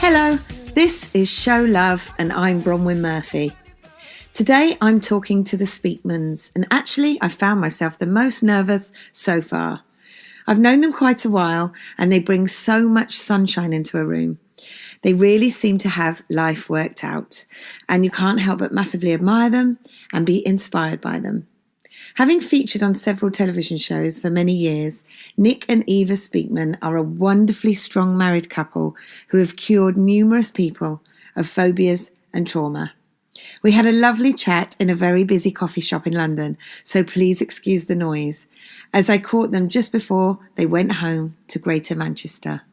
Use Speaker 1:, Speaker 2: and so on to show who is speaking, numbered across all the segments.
Speaker 1: Hello, this is Show Love and I'm Bronwen Murphy. Today I'm talking to the Speakmans and actually I found myself the most nervous so far. I've known them quite a while and they bring so much sunshine into a room. They really seem to have life worked out and you can't help but massively admire them and be inspired by them. Having featured on several television shows for many years, Nik and Eva Speakman are a wonderfully strong married couple who have cured numerous people of phobias and trauma. We had a lovely chat in a very busy coffee shop in London, so please excuse the noise, as I caught them just before they went home to Greater Manchester.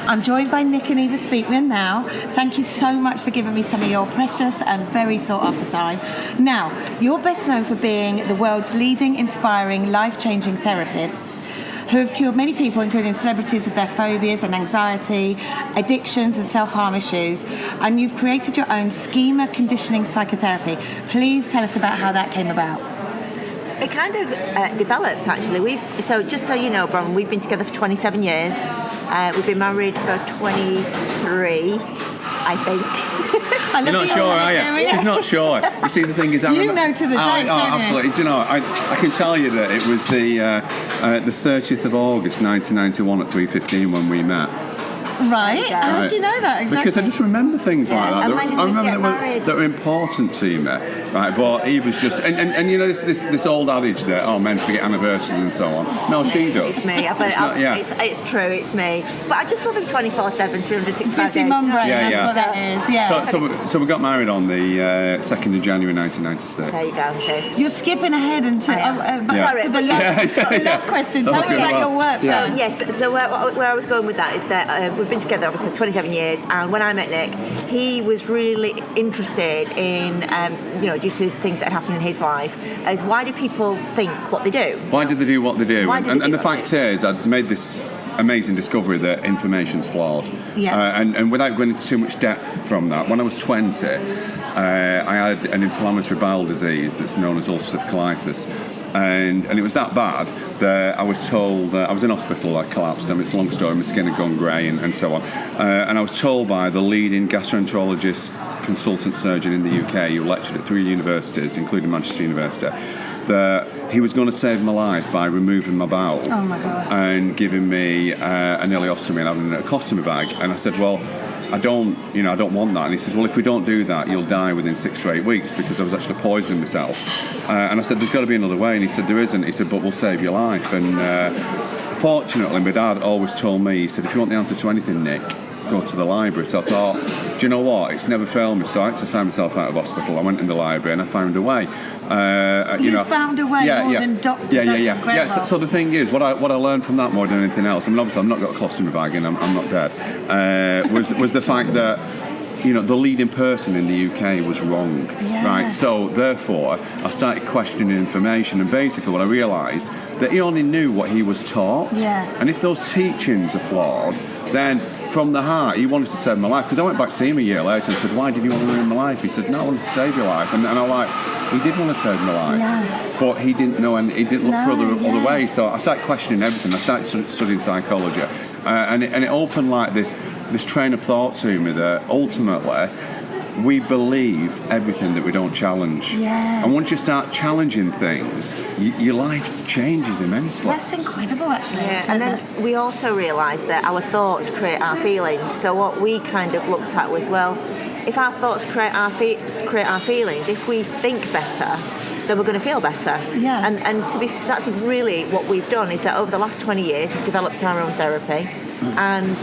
Speaker 1: I'm joined by Nik and Eva Speakman now. Thank you so much for giving me some of your precious and very sought-after time. Now, you're best known for being the world's leading, inspiring, life-changing therapists who have cured many people, including celebrities, of their phobias and anxiety, addictions and self-harm issues. And you've created your own schema conditioning psychotherapy. Please tell us about how that came about.
Speaker 2: It kind of develops, actually. Just so you know, Bron, we've been together for 27 years. We've been married for 23, I think.
Speaker 3: You're not sure, are you? She's not sure. You see, the thing is,
Speaker 1: you know to the date, don't you?
Speaker 3: Absolutely. Do you know, I can tell you that it was the 30th of August 1991 at 3:15 when we met.
Speaker 1: Right. How did you know that exactly?
Speaker 3: Because I just remember things like that.
Speaker 2: I remember
Speaker 3: that were important to me, right? But Eva's just, and you know this old adage that men forget anniversaries and so on. No, she does.
Speaker 2: It's me. It's true. It's me. But I just love him 24/7, 365 days.
Speaker 1: Busy mum brain. That's what that is. Yeah.
Speaker 3: So we got married on the 2nd of January 1996.
Speaker 2: There you go. See.
Speaker 1: You're skipping ahead into
Speaker 2: sorry,
Speaker 1: the love question. Tell me about your work.
Speaker 2: So where I was going with that is that we've been together obviously 27 years, and when I met Nik, he was really interested in, due to things that had happened in his life, as why do people think what they do?
Speaker 3: Why did they do what they do? And the fact is, I'd made this amazing discovery that information's flawed.
Speaker 1: Yeah.
Speaker 3: And without going into too much depth from that, when I was 20, I had an inflammatory bowel disease that's known as ulcerative colitis. And it was that bad that I was told, I was in hospital, I collapsed, it's a long story, my skin had gone grey and so on. And I was told by the leading gastroenterologist consultant surgeon in the UK, who lectured at 3 universities, including Manchester University, that he was going to save my life by removing my bowel.
Speaker 1: Oh my God.
Speaker 3: And giving me an ileostomy and having a colostomy bag. And I said, well, I don't want that. And he said, well, if we don't do that, you'll die within 6 to 8 weeks, because I was actually poisoning myself. And I said, there's got to be another way. And he said, there isn't. He said, but we'll save your life. And fortunately, my dad always told me, he said, if you want the answer to anything, Nik, go to the library. So I thought, do you know what? It's never failed me. So I had to sign myself out of hospital. I went in the library and I found a way.
Speaker 1: You found a way than doctors.
Speaker 3: Yeah. So the thing is, what I learned from that more than anything else, I mean, obviously I've not got a colostomy bag and I'm not dead, was the fact that, the leading person in the UK was wrong, right? So therefore, I started questioning information, and basically what I realised, that he only knew what he was taught.
Speaker 1: Yeah.
Speaker 3: And if those teachings are flawed, then from the heart, he wanted to save my life. Because I went back to see him a year later and said, why did you want to ruin my life? He said, no, I wanted to save your life. And I'm like, he did want to save my life, but he didn't know, and he didn't look for other ways. So I started questioning everything. I started studying psychology, and it opened like this train of thought to me that ultimately we believe everything that we don't challenge.
Speaker 1: Yeah.
Speaker 3: And once you start challenging things, your life changes immensely.
Speaker 1: That's incredible, actually.
Speaker 2: Yeah. And then we also realised that our thoughts create our feelings. So what we kind of looked at was, well, if our thoughts create our feelings, if we think better, then we're going to feel better.
Speaker 1: Yeah.
Speaker 2: And that's really what we've done, is that over the last 20 years we've developed our own therapy. And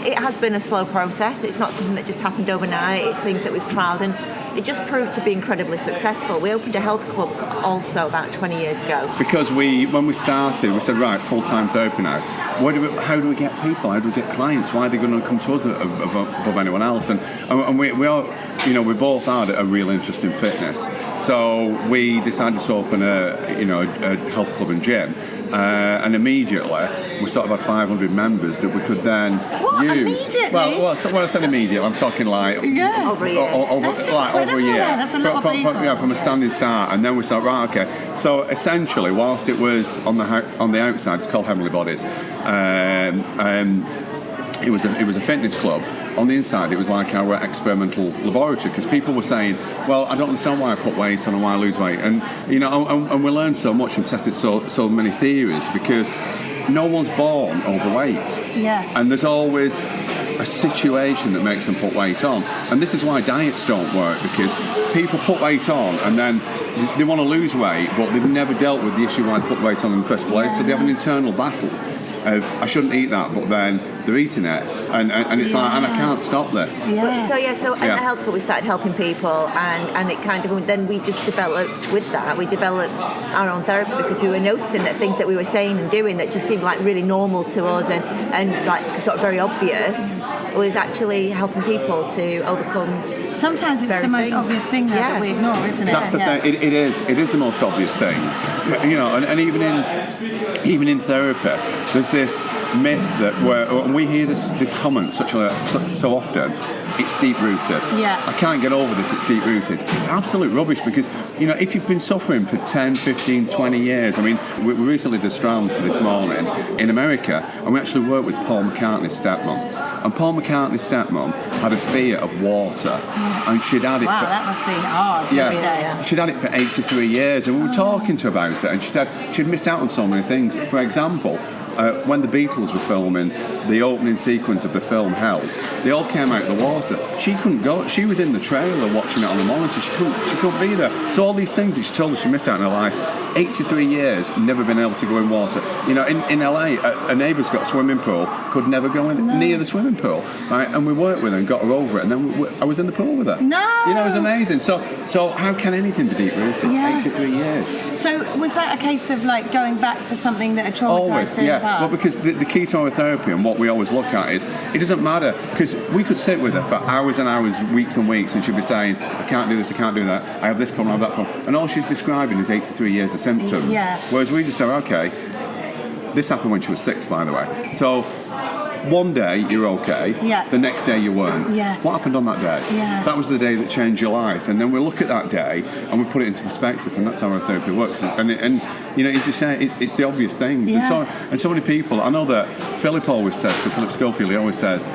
Speaker 2: it has been a slow process. It's not something that just happened overnight. It's things that we've trialled, and it just proved to be incredibly successful. We opened a health club also about 20 years ago.
Speaker 3: Because when we started, we said, right, full-time therapy now. How do we get people? How do we get clients? Why are they going to come to us above anyone else? And we all, we both had a real interest in fitness. So we decided to open a health club and gym. And immediately we sort of had 500 members that we could then use.
Speaker 1: Immediately?
Speaker 3: Well, when I said immediately, I'm talking like
Speaker 2: over a year.
Speaker 3: Over a year.
Speaker 1: That's a lot of people.
Speaker 3: From a standing start, and then we thought, right, okay. So essentially, whilst it was on the outside, it's called Heavenly Bodies. it was a fitness club. On the inside, it was like our experimental laboratory, because people were saying, well, I don't understand why I put weight on and why I lose weight. And, you know, and we learned so much and tested so many theories, because no one's born overweight.
Speaker 1: Yeah.
Speaker 3: And there's always a situation that makes them put weight on. And this is why diets don't work, because people put weight on and then they want to lose weight, but they've never dealt with the issue why they put weight on in the first place. So they have an internal battle of, I shouldn't eat that, but then they're eating it, and it's like, and I can't stop this.
Speaker 2: So at the health club we started helping people, and it kind of, then we just developed with that. We developed our own therapy because we were noticing that things that we were saying and doing that just seemed like really normal to us and like sort of very obvious was actually helping people to overcome.
Speaker 1: Sometimes it's the most obvious thing that we ignore, isn't it?
Speaker 3: That's the thing. It is the most obvious thing, you know. And even in therapy, there's this myth that and we hear this comment so often. It's deep rooted.
Speaker 1: Yeah.
Speaker 3: I can't get over this. It's deep rooted. It's absolute rubbish, because you know, if you've been suffering for 10, 15, 20 years. I mean, we recently did Strand this morning in America, and we actually worked with Paul McCartney's stepmom. And Paul McCartney's stepmom had a fear of water, and she'd had it.
Speaker 1: Wow, that must be hard every day.
Speaker 3: She'd had it for 83 years, and we were talking to her about it, and she said she'd missed out on so many things. For example, when the Beatles were filming the opening sequence of the film Help, they all came out of the water. She couldn't go. She was in the trailer watching it on the monitor. She couldn't be there. So all these things that she told us she missed out in her life. 83 years, never been able to go in water. You know, in LA, a neighbour's got a swimming pool, could never go near the swimming pool. Right? And we worked with her and got her over it, and then I was in the pool with her.
Speaker 1: No!
Speaker 3: You know, it was amazing. So how can anything be deep-rooted?
Speaker 1: Yeah.
Speaker 3: 83 years.
Speaker 1: So was that a case of like going back to something that had traumatised you in the past?
Speaker 3: Well, because the key to our therapy and what we always look at is, it doesn't matter, because we could sit with her for hours and hours, weeks and weeks, and she'd be saying, I can't do this, I can't do that, I have this problem, I have that problem. And all she's describing is 83 years of symptoms.
Speaker 1: Yeah.
Speaker 3: Whereas we just say, okay, this happened when she was 6, by the way. So one day you're okay, the next day you weren't.
Speaker 1: Yeah.
Speaker 3: What happened on that day?
Speaker 1: Yeah.
Speaker 3: That was the day that changed your life. And then we look at that day and we put it into perspective, and that's how our therapy works. And you know, it's just it's the obvious things.
Speaker 1: Yeah.
Speaker 3: And so many people, I know that Philip always says, Philip Schofield, he always says,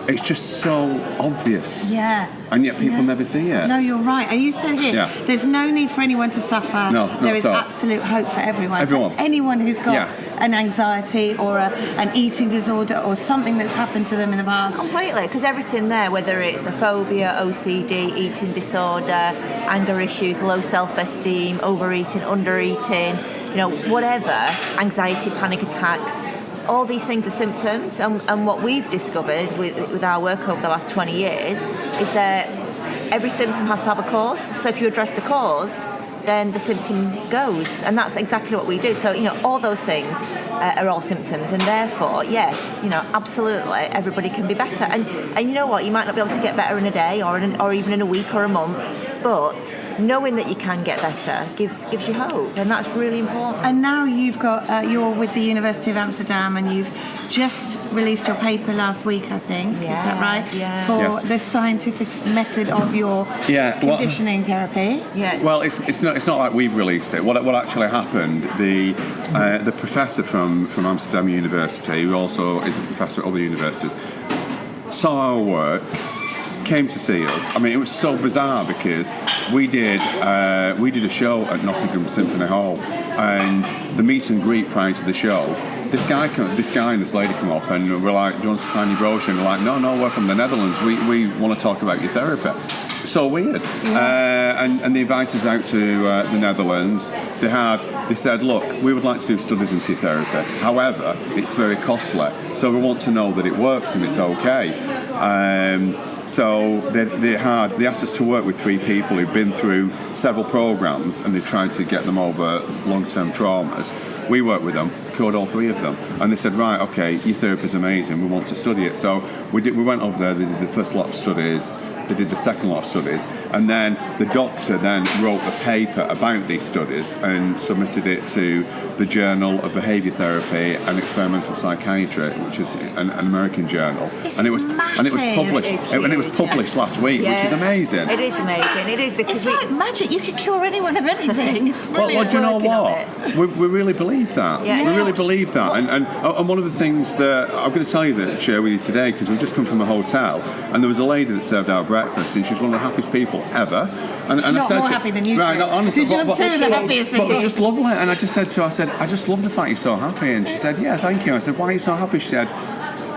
Speaker 3: it's just so obvious.
Speaker 1: Yeah.
Speaker 3: And yet people never see it.
Speaker 1: No, you're right. And you said here, there's no need for anyone to suffer.
Speaker 3: No,
Speaker 1: there is absolute hope for everyone. So anyone who's got an anxiety or an eating disorder or something that's happened to them in the past.
Speaker 2: Completely, because everything there, whether it's a phobia, OCD, eating disorder, anger issues, low self-esteem, overeating, undereating, you know, whatever, anxiety, panic attacks, all these things are symptoms, and what we've discovered with our work over the last 20 years is that every symptom has to have a cause. So if you address the cause, then the symptom goes, and that's exactly what we do. So, you know, all those things are all symptoms, and therefore, yes, you know, absolutely, everybody can be better. And you know what, you might not be able to get better in a day or even in a week or a month, but knowing that you can get better gives you hope, and that's really important.
Speaker 1: And now you've got you're with the University of Amsterdam, and you've just released your paper last week, I think. Is that right?
Speaker 2: Yeah.
Speaker 1: For the scientific method of your conditioning therapy.
Speaker 2: Yes.
Speaker 3: Well, it's not like we've released it. What actually happened? The professor from Amsterdam University, who also is a professor at other universities, saw our work, came to see us. I mean, it was so bizarre because we did a show at Nottingham Symphony Hall, and the meet and greet prior to the show, this guy and this lady come up, and we're like, do you want to sign your brochure? And we're like, no, we're from the Netherlands. We want to talk about your therapy. So weird. And they invited us out to the Netherlands. They said, look, we would like to do studies into your therapy. However, it's very costly. So we want to know that it works and it's okay. So they asked us to work with 3 people who've been through several programs, and they tried to get them over long-term traumas. We worked with them, cured all 3 of them, and they said, right, okay, your therapy is amazing, we want to study it. So we went over there, they did the first lot of studies, they did the second lot of studies, And then the doctor then wrote a paper about these studies and submitted it to the Journal of Behaviour Therapy and Experimental Psychiatry, which is an American journal.
Speaker 1: And
Speaker 3: it was published. It was published last week, which is amazing.
Speaker 2: It is amazing. It is because
Speaker 1: it's like magic. You could cure anyone of anything. It's brilliant.
Speaker 3: Well, do you know what? We really believe that.
Speaker 2: Yeah.
Speaker 3: We really believe that. And one of the things that I'm going to tell you that share with you today, because we've just come from a hotel, and there was a lady that served our breakfast, and she was one of the happiest people ever. And
Speaker 1: not
Speaker 3: I said
Speaker 1: more happy than you
Speaker 3: right,
Speaker 1: two.
Speaker 3: no, honestly,
Speaker 1: Did you two the happiest
Speaker 3: but
Speaker 1: people?
Speaker 3: just lovely. And I just said to her, I said, I just love the fact you're so happy. And she said, yeah, thank you. I said, why are you so happy? She said,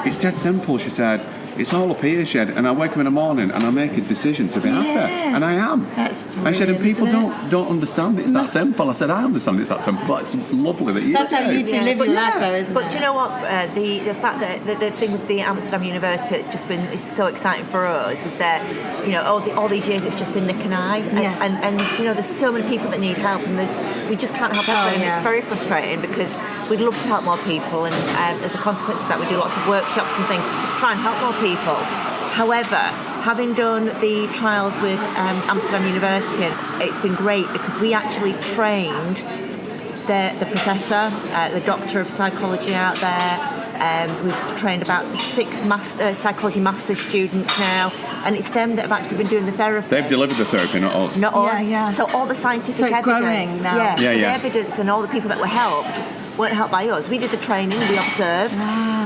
Speaker 3: it's dead simple. She said, it's all up here, she said, and I wake up in the morning and I make a decision to be happy, and I am.
Speaker 1: That's brilliant.
Speaker 3: I said, and people don't understand it's that simple. I said, I understand it's that simple. It's lovely that you
Speaker 1: That's
Speaker 3: do.
Speaker 1: how you two live your life, though, isn't it?
Speaker 2: But do you know what? The fact that the thing with the Amsterdam University is so exciting for us is that, you know, all these years it's just been Nick and I, and you know, there's so many people that need help, and we just can't help everybody. And it's very frustrating because we'd love to help more people, and as a consequence of that, we do lots of workshops and things to just try and help more people. However, having done the trials with Amsterdam University, it's been great because we actually trained the professor, the doctor of psychology out there. We've trained about 6 psychology master students now, and it's them that have actually been doing the therapy.
Speaker 3: They've delivered the therapy, not us.
Speaker 2: Not us.
Speaker 1: Yeah.
Speaker 2: So all the scientific
Speaker 1: So it's
Speaker 2: evidence,
Speaker 1: growing now.
Speaker 2: Yeah, so
Speaker 3: Yeah.
Speaker 2: the evidence and all the people that were helped weren't helped by us. We did the training, we observed,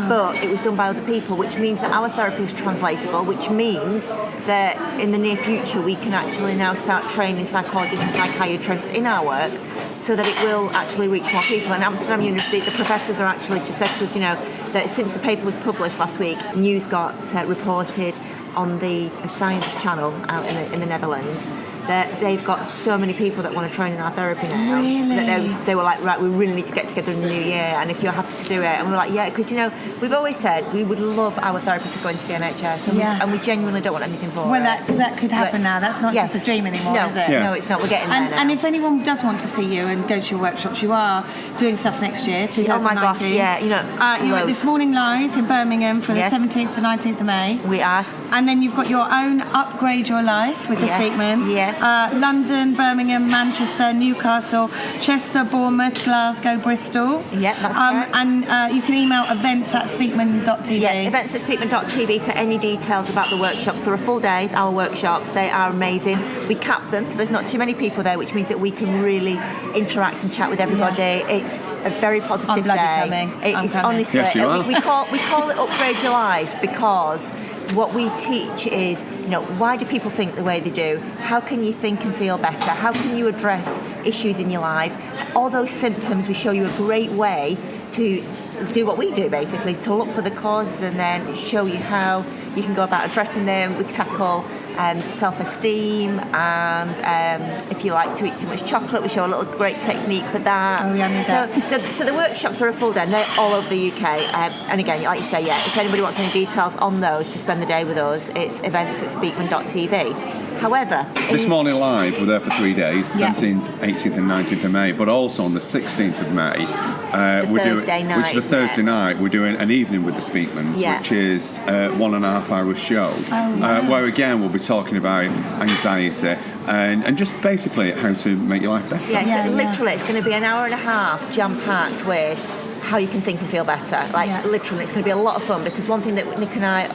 Speaker 2: but it was done by other people, which means that our therapy is translatable, which means that in the near future we can actually now start training psychologists and psychiatrists in our work so that it will actually reach more people. And Amsterdam University, the professors are actually just said to us, you know, that since the paper was published last week, news got reported on the Science channel out in the Netherlands, that they've got so many people that want to train in our therapy now.
Speaker 1: Really?
Speaker 2: That they were like, right, we really need to get together in the new year, and if you're happy to do it. And we were like, yeah, because, you know, we've always said we would love our therapists to go into the NHS, and we genuinely don't want anything for it.
Speaker 1: Well, that could happen now. That's not just a dream anymore,
Speaker 2: no,
Speaker 1: is it?
Speaker 2: No, it's not. We're getting there now.
Speaker 1: And if anyone does want to see you and go to your workshops, you are doing stuff next year, 2019.
Speaker 2: Oh my gosh, yeah, you know.
Speaker 1: You're at This Morning Live in Birmingham from the 17th to 19th of May.
Speaker 2: We asked.
Speaker 1: And then you've got your own Upgrade Your Life with the Speakmans.
Speaker 2: Yes.
Speaker 1: London, Birmingham, Manchester, Newcastle, Chester, Bournemouth, Glasgow, Bristol.
Speaker 2: Yeah, that's correct.
Speaker 1: And you can email events@speakman.tv.
Speaker 2: Yeah, events@speakman.tv for any details about the workshops. They're a full day, our workshops. They are amazing. We cap them, so there's not too many people there, which means that we can really interact and chat with everybody. It's a very positive
Speaker 1: I'm bloody
Speaker 2: day.
Speaker 1: coming.
Speaker 2: It's
Speaker 1: I'm coming.
Speaker 2: honestly,
Speaker 3: Yes, you are.
Speaker 2: we call it Upgrade Your Life because what we teach is, you know, why do people think the way they do? How can you think and feel better? How can you address issues in your life? All those symptoms, we show you a great way to do what we do, basically, to look for the causes and then show you how you can go about addressing them. We tackle self-esteem, and if you like to eat too much chocolate, we show a little great technique for that.
Speaker 1: Oh, yeah, I need that.
Speaker 2: So the workshops are a full day, and they're all over the UK. And again, like you say, if anybody wants any details on those to spend the day with us, it's events@speakman.tv. However,
Speaker 3: This Morning Live, we're there for 3 days, 17th, 18th and 19th of May, but also on the 16th of May, which is a Thursday night, we're doing an evening with the Speakmans, which is a 1.5 hour show, where again we'll be talking about anxiety and just basically how to make your life better.
Speaker 2: Literally, it's going to be an hour and a half jam-packed with how you can think and feel better. Literally, it's going to be a lot of fun, because one thing that Nick and I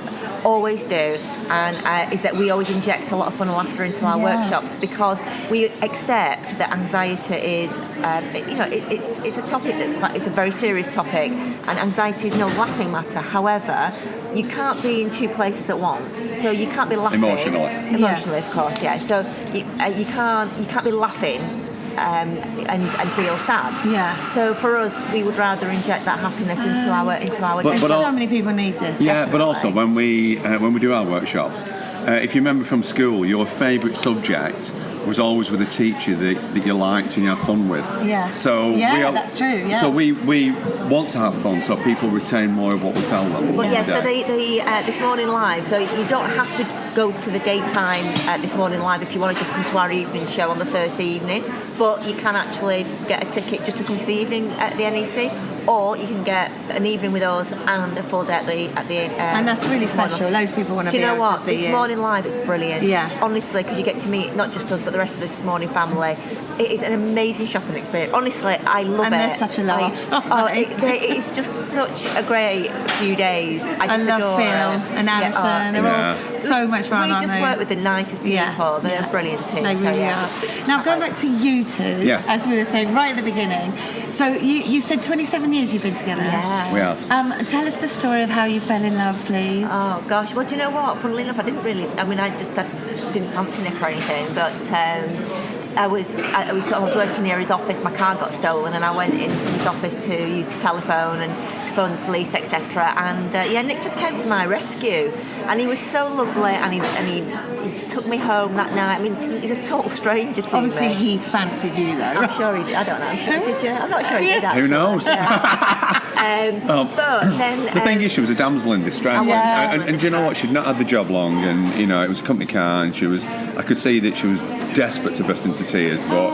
Speaker 2: always do and is that we always inject a lot of fun and laughter into our workshops, because we accept that anxiety is it's a topic it's a very serious topic, and anxiety is no laughing matter. However, you can't be in two places at once, so you can't be laughing emotionally, of course, so you can't be laughing and feel sad. So for us, we would rather inject that happiness into our day.
Speaker 1: But so many people need this.
Speaker 3: But also when we do our workshops, if you remember from school, your favourite subject was always with a teacher that you liked and you had fun with.
Speaker 1: Yeah.
Speaker 3: So
Speaker 1: that's true. Yeah.
Speaker 3: So we want to have fun, so people retain more of what we tell them.
Speaker 2: But so the This Morning Live, so you don't have to go to the daytime This Morning Live if you want to just come to our evening show on the Thursday evening, but you can actually get a ticket just to come to the evening at the NEC, or you can get an evening with us and a full day at the
Speaker 1: and that's really special. Loads of people want to
Speaker 2: Do
Speaker 1: be
Speaker 2: you know
Speaker 1: able
Speaker 2: what?
Speaker 1: to see
Speaker 2: This Morning Live is brilliant.
Speaker 1: Yeah.
Speaker 2: Honestly, because you get to meet not just us, but the rest of the This Morning family. It is an amazing shopping experience. Honestly, I love it.
Speaker 1: And there's such a laugh.
Speaker 2: It's just such a great few days. I just
Speaker 1: love
Speaker 2: adore
Speaker 1: Phil
Speaker 2: it.
Speaker 1: and Alison. They're all so much fun,
Speaker 2: We
Speaker 1: aren't
Speaker 2: just
Speaker 1: they?
Speaker 2: work with the nicest people. They're a brilliant team.
Speaker 1: They really are. Now, going back to you two,
Speaker 3: Yes.
Speaker 1: as we were saying right at the beginning. So you said 27 years you've been together.
Speaker 2: Yeah.
Speaker 3: We have.
Speaker 1: Tell us the story of how you fell in love, please.
Speaker 2: Oh gosh, well, do you know what? Funnily enough, I didn't fancy Nick or anything, but I was working near his office. My car got stolen, and I went into his office to use the telephone and to phone the police, etc. And Nick just came to my rescue, and he was so lovely, and he took me home that night. I mean, he was a total stranger to
Speaker 1: Obviously,
Speaker 2: me.
Speaker 1: he fancied you, though.
Speaker 2: I'm sure he did. I don't know. I'm sure he did. I'm not sure he did. Actually.
Speaker 3: Who knows?
Speaker 2: But then
Speaker 3: The thing is, she was a damsel in distress, and do you know what? She'd not had the job long, and it was a company car, and I could see that she was desperate to burst into tears, but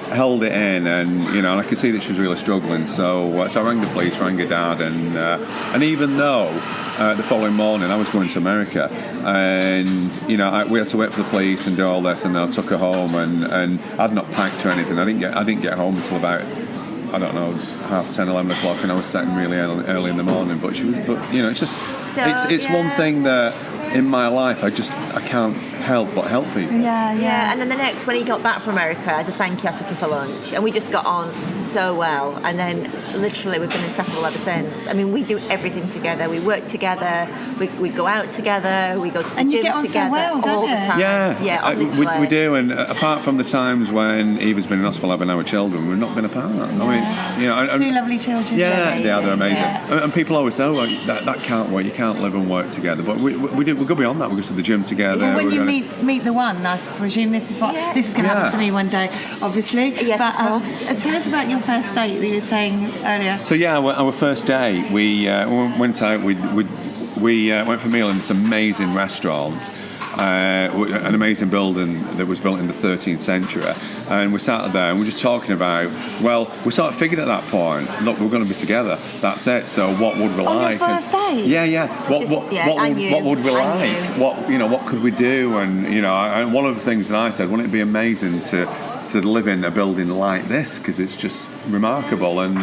Speaker 3: held it in, and I could see that she was really struggling. So I rang the police, rang her dad, and even though the following morning I was going to America, and we had to wait for the police and do all this, and I took her home, and I'd not packed or anything. I didn't get home until about, I don't know, 10:30, 11 o'clock, and I was setting really early in the morning. But it's just it's one thing that in my life I can't help but help people.
Speaker 2: Yeah. And then the next, when he got back from America, as a thank you, I took him for lunch, and we just got on so well. And then literally we've been inseparable ever since. I mean, we do everything together. We work together. We go out together. We go to the
Speaker 1: And
Speaker 2: gym
Speaker 1: you get on so
Speaker 2: together
Speaker 1: well, don't
Speaker 2: all
Speaker 1: you?
Speaker 2: the time.
Speaker 3: Yeah,
Speaker 2: honestly.
Speaker 3: we do. And apart from the times when Eva's been in hospital having our children, we've not been apart. I mean, it's,
Speaker 1: Two lovely children.
Speaker 3: Yeah, they're amazing.
Speaker 1: Yeah.
Speaker 3: And people always say, "Oh, that can't work. You can't live and work together." But we go beyond that. We go to the gym together.
Speaker 1: Well, when you meet the one, I presume this is going to happen to me one day, obviously.
Speaker 2: Yes,
Speaker 1: but
Speaker 2: of course.
Speaker 1: tell us about your first date that you were saying earlier.
Speaker 3: So our first date, we went out. We went for a meal in this amazing restaurant. An amazing building that was built in the 13th century, and we sat there and we were just talking about, we sort of figured at that point, look, we're going to be together, that's it, so what would we like?
Speaker 1: Your first date?
Speaker 3: What would we like? What could we do? And one of the things that I said, wouldn't it be amazing to live in a building like this, because it's just remarkable. And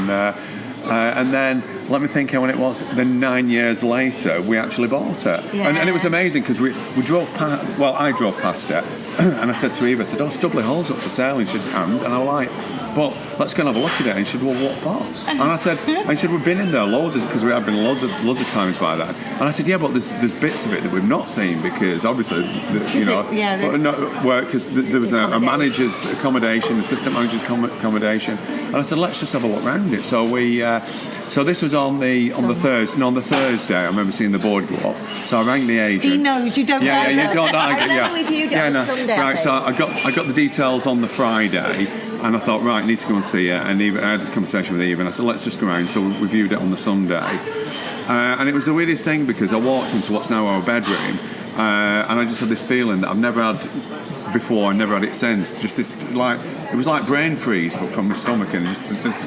Speaker 3: then let me think when it was. Then 9 years later, we actually bought it, and it was amazing because we drove past. Well, I drove past it, and I said to Eva, I said, "Oh, Stubley Hall's up for sale," and she said, and I was like, "But let's go and have a look at it." And she said, "Well, what for?" And I said, "We've been in there loads because we have been loads of times by that." And I said, "Yeah, but there's bits of it that we've not seen because obviously, because there was a manager's accommodation, assistant manager's accommodation." And I said, "Let's just have a look around it." So So this was on the Thursday. I remember seeing the board go up. So I rang the agent.
Speaker 1: He knows you don't know.
Speaker 2: I know we viewed it on Sunday.
Speaker 3: Right, so I got the details on the Friday, and I thought, right, I need to go and see it. And I had this conversation with Eva, and I said, let's just go around. So we viewed it on the Sunday, and it was the weirdest thing because I walked into what's now our bedroom, and I just had this feeling that I've never had before, and never had it since. Just this, it was like brain freeze, but from my stomach, and just this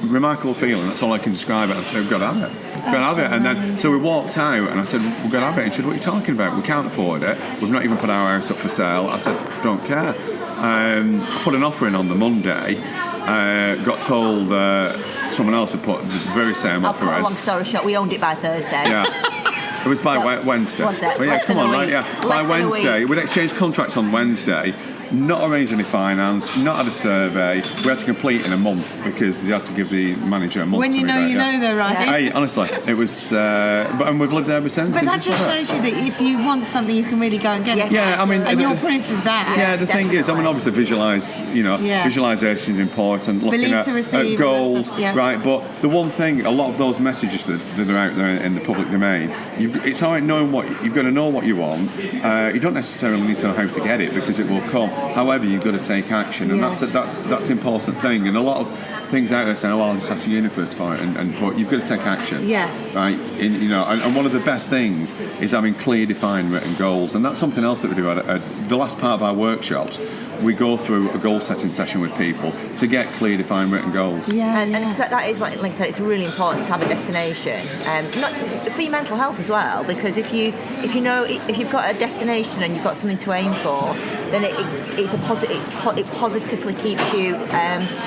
Speaker 3: remarkable feeling. That's all I can describe it. We've got to have it. We've got to have it. And then, so we walked out, and I said, we're going to have it. And she said, what are you talking about? We can't afford it. We've not even put our house up for sale. I said, don't care. I put an offer in on the Monday. Got told someone else had put the very same offer in.
Speaker 2: I'll put a long story short, we owned it by Thursday.
Speaker 3: Yeah. It was by Wednesday.
Speaker 2: Was it?
Speaker 3: Well, yeah, come on, right? Yeah. By Wednesday, we'd exchanged contracts on Wednesday. Not arranged any finance, not had a survey. We had to complete in a month because they had to give the manager a month.
Speaker 1: When you know, though, right?
Speaker 3: Hey, honestly, it was. And we've lived there ever since.
Speaker 1: But that just shows you that if you want something, you can really go and get it.
Speaker 3: Yeah, I mean,
Speaker 1: and you're proof of that.
Speaker 3: Yeah, the thing is, I mean, obviously, visualization is important. Looking at goals, right? But the one thing, a lot of those messages that are out there in the public domain, it's all right knowing what you've got to know what you want. You don't necessarily need to know how to get it because it will come. However, you've got to take action, and
Speaker 2: Yes.
Speaker 3: that's an important thing. And a lot of things out there saying, "Oh, I'll just ask the universe for it," but you've got to take action.
Speaker 2: Yes.
Speaker 3: Right. And one of the best things is having clear, defined, written goals, and that's something else that we do at the last part of our workshops. We go through a goal setting session with people to get clear, defined, written goals.
Speaker 2: And so that is like I said, it's really important to have a destination, not for your mental health as well. Because if you've got a destination and you've got something to aim for, then it positively keeps you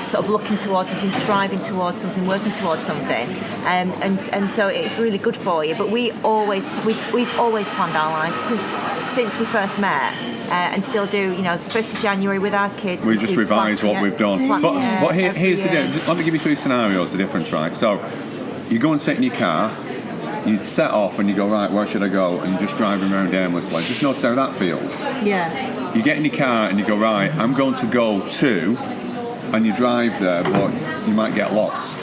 Speaker 2: sort of looking towards something, striving towards something, working towards something, and so it's really good for you. But we've always planned our life since we first met. And still do, 1st of January with our kids.
Speaker 3: We just revise what we've done. But here's the deal. Let me give you 3 scenarios, the difference, right? So you go and sit in your car, you set off and you go, right, where should I go? And you're just driving around aimlessly. Just notice how that feels.
Speaker 2: Yeah.
Speaker 3: You get in your car and you go, right, I'm going to go to, and you drive there, but you might get lost.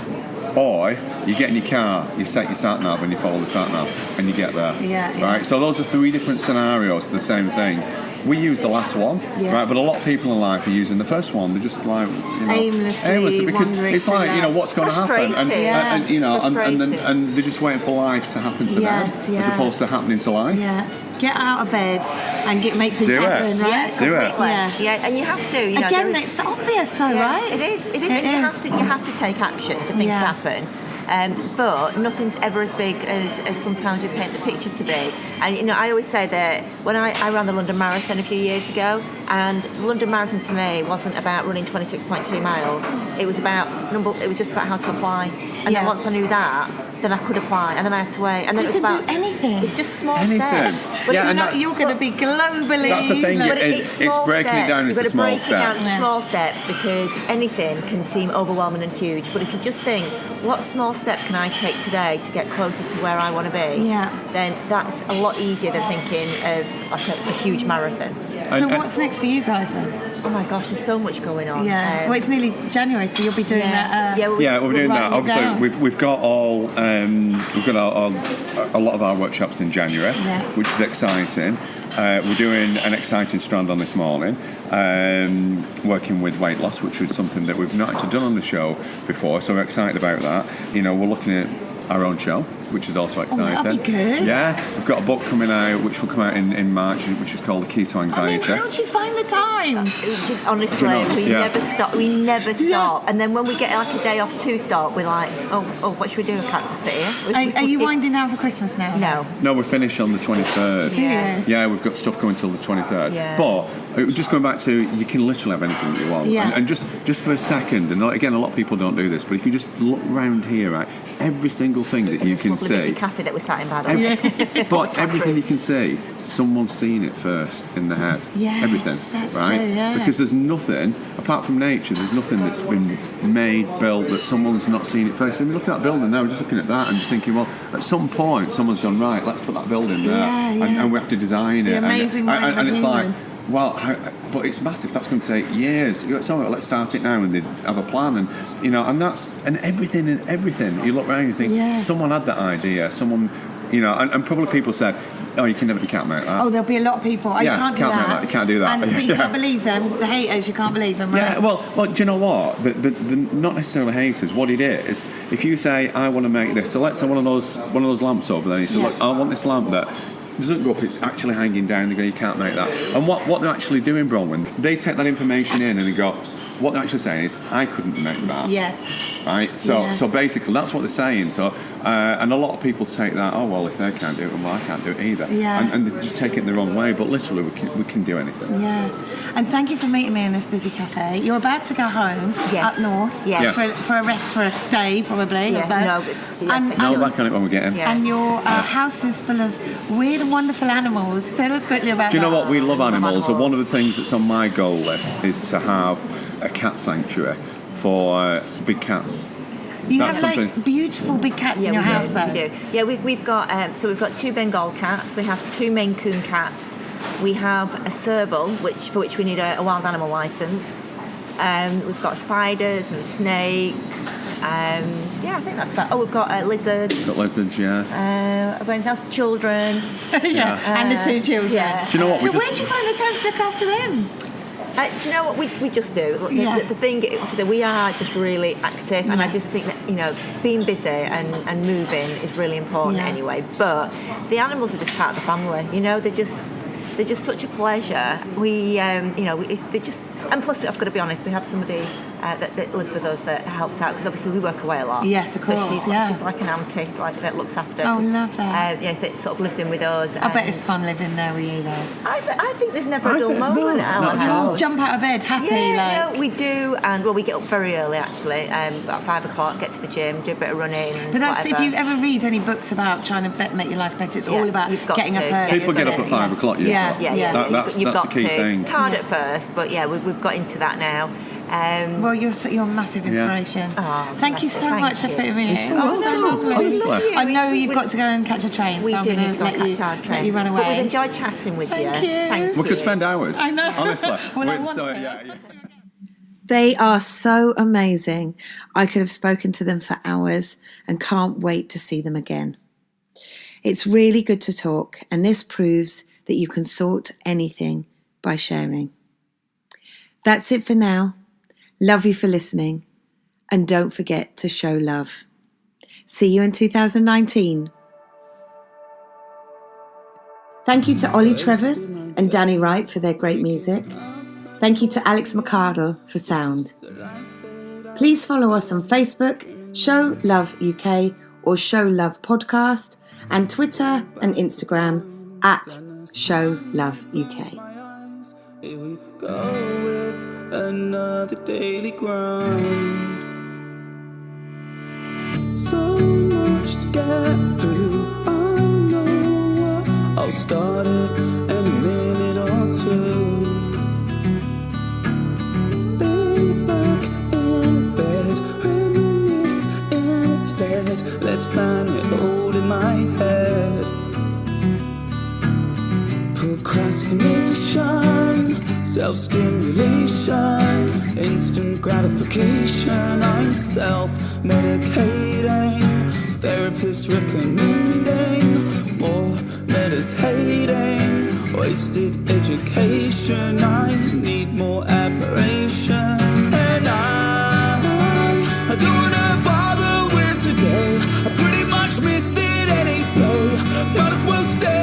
Speaker 3: Or you get in your car, you set your sat nav and you follow the sat nav and you get there. Right? So those are 3 different scenarios to the same thing. We use the last one, right? But a lot of people in life are using the first one. They're just like
Speaker 2: aimlessly
Speaker 3: because it's like what's going to happen, and they're just waiting for life to happen to them as opposed to happening to life.
Speaker 1: Yeah. Get out of bed and make things happen, right?
Speaker 2: Yeah, completely. Yeah, and you have to.
Speaker 1: Again, it's obvious though, right?
Speaker 2: It is. And you have to take action for things to happen. But nothing's ever as big as sometimes we paint the picture to be. And I always say that when I ran the London Marathon a few years ago, and the London Marathon to me wasn't about running 26.2 miles. It was just about how to apply. And then once I knew that, then I could apply, and then I had to wait. And then it was about
Speaker 1: do anything.
Speaker 2: It's just small steps.
Speaker 1: But you're going to be globally.
Speaker 3: That's the thing.
Speaker 2: But it's breaking
Speaker 3: it down into small steps.
Speaker 2: You've got to break it down into small steps, because anything can seem overwhelming and huge. But if you just think, what small step can I take today to get closer to where I want to be? Then that's a lot easier than thinking of like a huge marathon.
Speaker 1: So what's next for you guys then?
Speaker 2: Oh my gosh, there's so much going on.
Speaker 1: Well, it's nearly January, so you'll be doing that.
Speaker 3: We're doing that. Obviously, we've got a lot of our workshops in January, which is exciting. We're doing an exciting strand on this morning, working with weight loss, which is something that we've not actually done on the show before. So we're excited about that. We're looking at our own show, which is also exciting.
Speaker 1: That'll be good.
Speaker 3: Yeah, we've got a book coming out, which will come out in March, which is called The Key to Anxiety.
Speaker 1: How do you find the time?
Speaker 2: Honestly, we never stop. We never stop. And then when we get like a day off to stop, we're like, oh, what should we do? I can't just sit here.
Speaker 1: Are you winding down for Christmas now?
Speaker 2: No,
Speaker 3: we're finished on the 23rd. Yeah, we've got stuff going till the 23rd.
Speaker 2: Yeah.
Speaker 3: But just going back to, you can literally have anything that you want. And just for a second, and again, a lot of people don't do this, but if you just look around here, right, every single thing that you can see.
Speaker 2: Busy cafe that we're sat in, by the way.
Speaker 3: But everything you can see, someone's seen it first in the head.
Speaker 1: Yes,
Speaker 3: everything,
Speaker 1: that's
Speaker 3: right?
Speaker 1: true, yeah.
Speaker 3: Because there's nothing apart from nature. There's nothing that's been made, built that someone's not seen it first. And we look at that building now, we're just looking at that and just thinking, well, at some point, someone's gone, right, let's put that building there, and we have to design it.
Speaker 1: Amazing mind
Speaker 3: and it's like,
Speaker 1: human.
Speaker 3: well, but it's massive. That's going to take years. So let's start it now, and they have a plan, and everything. You look around, you think someone had that idea. Someone, and probably people said, "Oh, you can't make that."
Speaker 1: Oh, there'll be a lot of people. You can't do that.
Speaker 3: Make that. You can't do that.
Speaker 1: And you can't believe them. The haters, you can't believe them. Right?
Speaker 3: Yeah. Well, do you know what? The not necessarily haters. What it is, if you say, "I want to make this," so let's say one of those lamps over there. You say, "Look, I want this lamp that." Doesn't go up, it's actually hanging down. They go, you can't make that. And what they're actually doing, Bronwen, they take that information in and they go, what they're actually saying is, I couldn't make that.
Speaker 1: Yes.
Speaker 3: Right? So basically, that's what they're saying. So, and a lot of people take that, oh, well, if they can't do it, well, I can't do it either.
Speaker 1: Yeah.
Speaker 3: And they just take it in the wrong way. But literally, we can do anything.
Speaker 1: Yeah. And thank you for meeting me in this busy cafe. You're about to go home up north for a rest for a day, probably.
Speaker 3: No, back on it when we get in.
Speaker 1: Yeah. And your house is full of weird and wonderful animals. Tell us quickly about that.
Speaker 3: Do you know what? We love animals. And one of the things that's on my goal list is to have a cat sanctuary for big cats.
Speaker 1: You have beautiful big cats in your house, though.
Speaker 2: We do. Yeah, we've got 2 Bengal cats. We have 2 Maine Coon cats. We have a serval, for which we need a wild animal license. We've got spiders and snakes. I think that's about. Oh, we've got lizards.
Speaker 3: We've got lizards, yeah.
Speaker 2: Have anything else? Children.
Speaker 1: And the 2 children.
Speaker 2: Yeah.
Speaker 3: Do you know what?
Speaker 1: So where do you find the time to look after them?
Speaker 2: Do you know what we just do? The thing is, we are just really active, and I just think that being busy and moving is really important anyway. But the animals are just part of the family. They're just such a pleasure. They just, and plus I've got to be honest, we have somebody that lives with us that helps out because obviously we work away a lot.
Speaker 1: Yes, of course.
Speaker 2: So she's like an auntie, that looks after.
Speaker 1: Oh, love that.
Speaker 2: That sort of lives in with us.
Speaker 1: I bet it's fun living there with you, though.
Speaker 2: I think there's never a dull moment at our house.
Speaker 1: Jump out of bed happy.
Speaker 2: Yeah, we do, and we get up very early actually, about 5 o'clock, get to the gym, do a bit of running.
Speaker 1: But that's
Speaker 2: whatever.
Speaker 1: if you ever read any books about trying to make your life better, it's all about getting up early.
Speaker 3: People get up at 5 o'clock.
Speaker 2: Yeah.
Speaker 3: That's the key thing.
Speaker 2: Hard at first, but we've got into that now.
Speaker 1: Well, you're a massive inspiration.
Speaker 2: Oh,
Speaker 1: thank you so much for fitting me in.
Speaker 3: So lovely.
Speaker 1: I know you've got to go and catch a train.
Speaker 2: We
Speaker 1: so
Speaker 2: do
Speaker 1: I'm
Speaker 2: need to catch our train.
Speaker 1: Let you run away.
Speaker 2: But we've enjoyed chatting with you.
Speaker 1: Thank you.
Speaker 3: We could spend hours.
Speaker 1: I know.
Speaker 3: Honestly.
Speaker 1: Well, I want to.
Speaker 4: They are so amazing. I could have spoken to them for hours and can't wait to see them again. It's really good to talk, and this proves that you can sort anything by sharing. That's it for now. Love you for listening, and don't forget to show love. See you in 2019. Thank you to Ollie Trevors and Danny Wright for their great music. Thank you to Alex McCardle for sound. Please follow us on Facebook, Show Love UK or Show Love Podcast, and Twitter and Instagram at Show Love UK.
Speaker 5: Here we go with another daily grind. So much to get through. I know what I'll start it in a minute or two. Lay back in bed, reminisce instead. Let's plan it all in my head. Procrastination, self-stimulation, instant gratification. I'm self-medicating, therapists recommending more meditating, wasted education. I need more admiration, and I don't wanna bother with today. I pretty much missed it anyway. Might as well stay.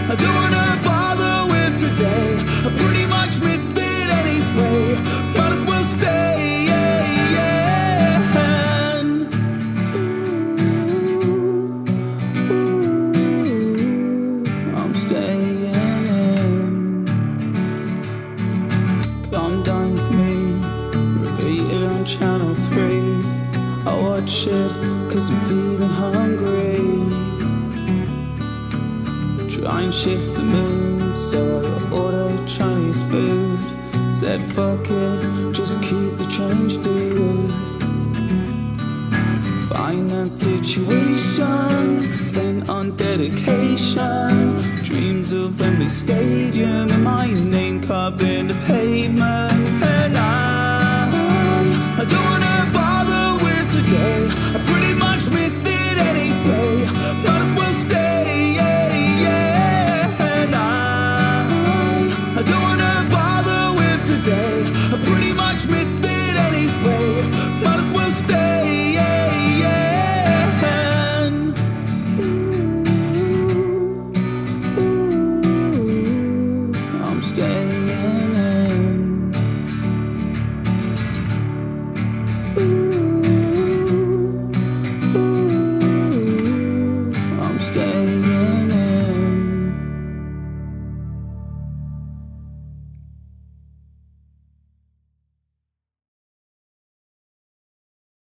Speaker 5: I don't wanna bother with today. I pretty much missed it anyway. Might as well stay. I'm staying in. Come down with me, repeat it on channel 3. I watch it cause I'm feeling hungry. Try and shift the mood, so I ordered Chinese food. Said fuck it, just keep the change, dude. Finance situation, spent on dedication. Dreams of Wembley Stadium and my name carved in